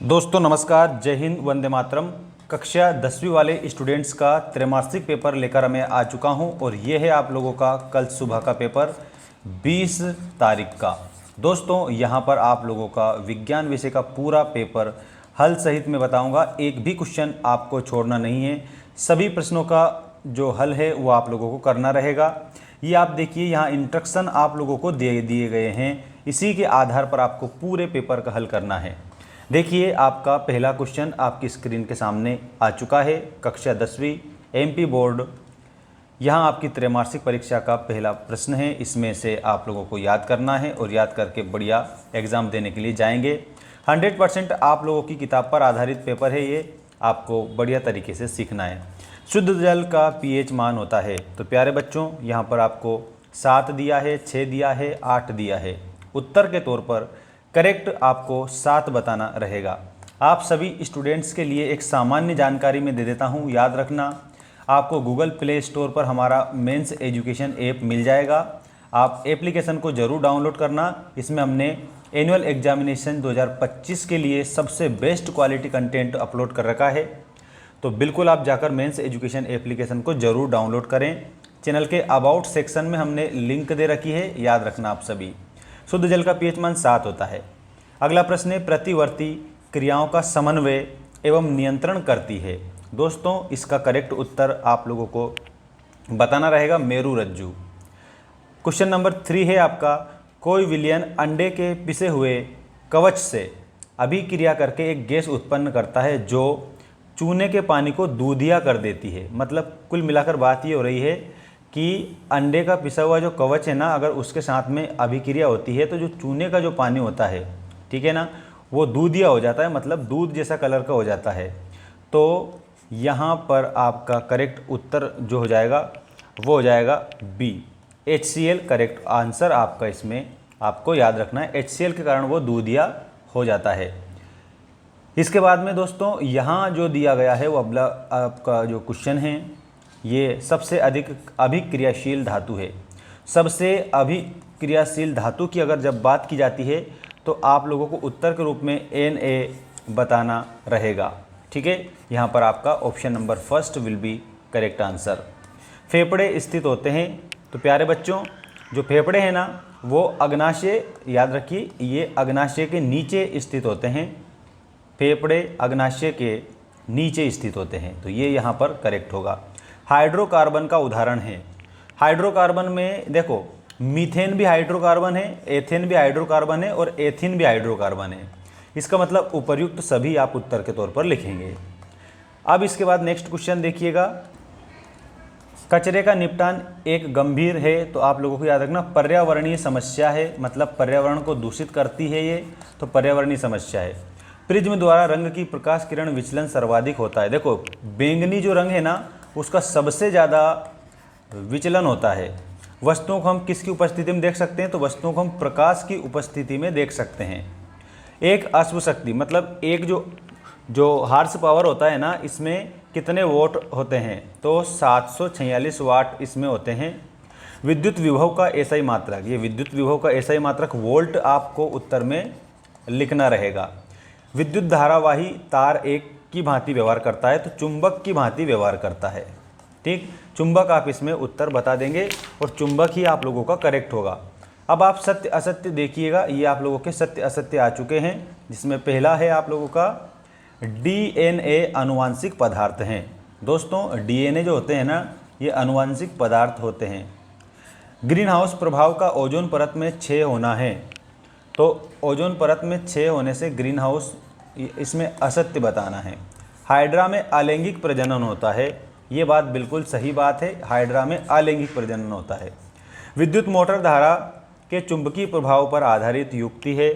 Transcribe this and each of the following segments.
दोस्तों नमस्कार, जय हिंद, वंदे मातरम। कक्षा 10वीं वाले स्टूडेंट्स का त्रैमासिक पेपर लेकर मैं आ चुका हूं और ये है आप लोगों का कल सुबह का पेपर 20 तारीख का। दोस्तों यहां पर आप लोगों का विज्ञान विषय का पूरा पेपर हल सहित मैं बताऊंगा। एक भी क्वेश्चन आपको छोड़ना नहीं है। सभी प्रश्नों का जो हल है वो आप लोगों को करना रहेगा। ये आप देखिए, यहाँ इंस्ट्रक्शन आप लोगों को दे दिए गए हैं। इसी के आधार पर आपको पूरे पेपर का हल करना है। देखिए, आपका पहला क्वेश्चन आपकी स्क्रीन के सामने आ चुका है। कक्षा 10वीं एमपी बोर्ड, यहाँ आपकी त्रैमासिक परीक्षा का पहला प्रश्न है। इसमें से आप लोगों को याद करना है और याद करके बढ़िया एग्ज़ाम देने के लिए जाएंगे। 100% आप लोगों की किताब पर आधारित पेपर है। ये आपको बढ़िया तरीके से सीखना है। शुद्ध जल का पीएच मान होता है। तो प्यारे बच्चों, यहाँ पर आपको 7 दिया है, 6 दिया है, 8 दिया है। उत्तर के तौर पर करेक्ट आपको 7 बताना रहेगा। आप सभी स्टूडेंट्स के लिए एक सामान्य जानकारी में दे देता हूं, याद रखना। आपको गूगल प्ले स्टोर पर हमारा मेंस एजुकेशन ऐप मिल जाएगा। आप एप्लीकेशन को ज़रूर डाउनलोड करना। इसमें हमने एनुअल एग्जामिनेशन 2025 के लिए सबसे बेस्ट क्वालिटी कंटेंट अपलोड कर रखा है। तो बिल्कुल आप जाकर मेंस एजुकेशन एप्लीकेशन को ज़रूर डाउनलोड करें। चैनल के अबाउट सेक्शन में हमने लिंक दे रखी है, याद रखना आप सभी। शुद्ध जल का पीएच मान 7 होता है। अगला प्रश्न है, प्रतिवर्ती क्रियाओं का समन्वय एवं नियंत्रण करती है। दोस्तों इसका करेक्ट उत्तर आप लोगों को बताना रहेगा, मेरु रज्जु। क्वेश्चन नंबर 3 है आपका, कोई विलयन अंडे के पिसे हुए कवच से अभिक्रिया करके एक गैस उत्पन्न करता है जो चूने के पानी को दूधिया कर देती है। मतलब कुल मिलाकर बात ये हो रही है कि अंडे का पिसा हुआ जो कवच है ना, अगर उसके साथ में अभिक्रिया होती है तो जो चूने का जो पानी होता है, ठीक है ना, वो दूधिया हो जाता है, मतलब दूध जैसा कलर का हो जाता है। तो यहाँ पर आपका करेक्ट उत्तर जो हो जाएगा वो हो जाएगा बी, HCl करेक्ट आंसर आपका। इसमें आपको याद रखना है, HCl के कारण वो दूधिया हो जाता है। इसके बाद में दोस्तों यहाँ जो दिया गया है वो अगला आपका जो क्वेश्चन है, ये सबसे अधिक अभिक्रियाशील धातु है। सबसे अभिक्रियाशील धातु की अगर जब बात की जाती है तो आप लोगों को उत्तर के रूप में Na बताना रहेगा, ठीक है। यहाँ पर आपका option number first will be correct answer. फेफड़े स्थित होते हैं। तो प्यारे बच्चों, जो फेफड़े हैं ना वो अग्नाशय, याद रखिए, ये अग्नाशय के नीचे स्थित होते हैं। फेफड़े अग्नाशय के नीचे स्थित होते हैं, तो ये यहाँ पर करेक्ट होगा। हाइड्रोकार्बन का उदाहरण है। हाइड्रोकार्बन में देखो, मीथेन भी हाइड्रोकार्बन है, एथेन भी हाइड्रोकार्बन है और एथिन भी हाइड्रोकार्बन है। इसका मतलब उपर्युक्त सभी आप उत्तर के तौर पर लिखेंगे। अब इसके बाद नेक्स्ट क्वेश्चन देखिएगा, कचरे का निपटान एक गंभीर है। तो आप लोगों को याद रखना, पर्यावरणीय समस्या है, मतलब पर्यावरण को दूषित करती है ये, तो पर्यावरणीय समस्या है। प्रिज्म द्वारा रंग की प्रकाश किरण विचलन सर्वाधिक होता है। देखो, बैंगनी जो रंग है ना उसका सबसे ज़्यादा विचलन होता है। वस्तुओं को हम किसकी उपस्थिति में देख सकते हैं? तो वस्तुओं को हम प्रकाश की उपस्थिति में देख सकते हैं। एक अश्व शक्ति, मतलब एक जो हार्स पावर होता है ना, इसमें कितने वोट होते हैं? तो 746 वाट इसमें होते हैं। विद्युत विभव का एसआई मात्रक, ये विद्युत विभव का एसआई मात्रक वोल्ट आपको उत्तर में लिखना रहेगा। विद्युत धारावाही तार एक की भांति व्यवहार करता है, तो चुंबक की भांति व्यवहार करता है, ठीक। चुंबक आप इसमें उत्तर बता देंगे और चुंबक ही आप लोगों का करेक्ट होगा। अब आप सत्य असत्य देखिएगा, ये आप लोगों के सत्य असत्य आ चुके हैं, जिसमें पहला है आप लोगों का DNA आनुवांशिक पदार्थ हैं। दोस्तों DNA जो होते हैं ना, ये आनुवांशिक पदार्थ होते हैं। ग्रीन हाउस प्रभाव का ओजोन परत में क्षय होना है। तो ओजोन परत में क्षय होने से ग्रीन हाउस, इसमें असत्य बताना है। हाइड्रा में अलैंगिक प्रजनन होता है, ये बात बिल्कुल सही बात है, हाइड्रा में अलैंगिक प्रजनन होता है। विद्युत मोटर धारा के चुंबकीय प्रभाव पर आधारित युक्ति है,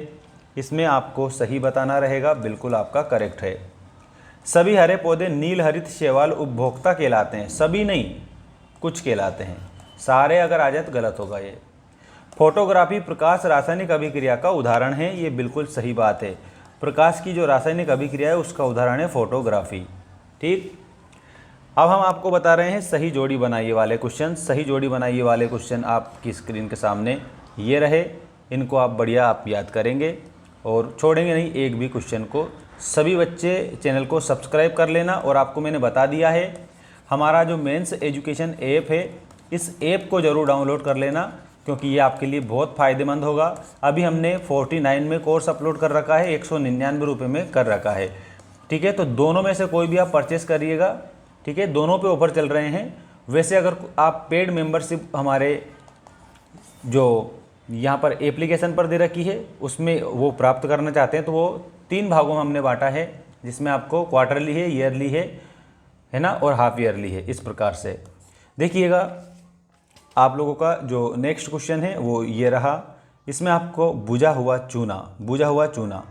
इसमें आपको सही बताना रहेगा, बिल्कुल आपका करेक्ट है। सभी हरे पौधे नील हरित शैवाल उपभोक्ता कहलाते हैं। सभी नहीं, कुछ कहलाते हैं, सारे अगर आ जाए तो गलत होगा ये। फोटोग्राफी प्रकाश रासायनिक अभिक्रिया का उदाहरण है, ये बिल्कुल सही बात है। प्रकाश की जो रासायनिक अभिक्रिया है उसका उदाहरण है फोटोग्राफी, ठीक। अब हम आपको बता रहे हैं सही जोड़ी बनाइए वाले क्वेश्चन। सही जोड़ी बनाइए वाले क्वेश्चन आपकी स्क्रीन के सामने ये रहे, इनको आप बढ़िया आप याद करेंगे और छोड़ेंगे नहीं एक भी क्वेश्चन को। सभी बच्चे चैनल को सब्सक्राइब कर लेना। और आपको मैंने बता दिया है हमारा जो मेंस एजुकेशन ऐप है, इस ऐप को ज़रूर डाउनलोड कर लेना, क्योंकि ये आपके लिए बहुत फ़ायदेमंद होगा। अभी हमने 49 में कोर्स अपलोड कर रखा है, 199 रुपये में कर रखा है। ठीक है, तो दोनों में से कोई भी आप परचेस करिएगा। ठीक है, दोनों पे ऑफर चल रहे हैं। वैसे अगर आप पेड मेंबरशिप हमारे जो यहाँ पर एप्लीकेशन पर दे रखी है उसमें वो प्राप्त करना चाहते हैं, तो वो 3 भागों में हमने बांटा है, जिसमें आपको क्वार्टरली है, ईयरली है ना, और हाफ ईयरली है। इस प्रकार से देखिएगा। आप लोगों का जो नेक्स्ट क्वेश्चन है वो ये रहा। इसमें आपको बुझा हुआ चूना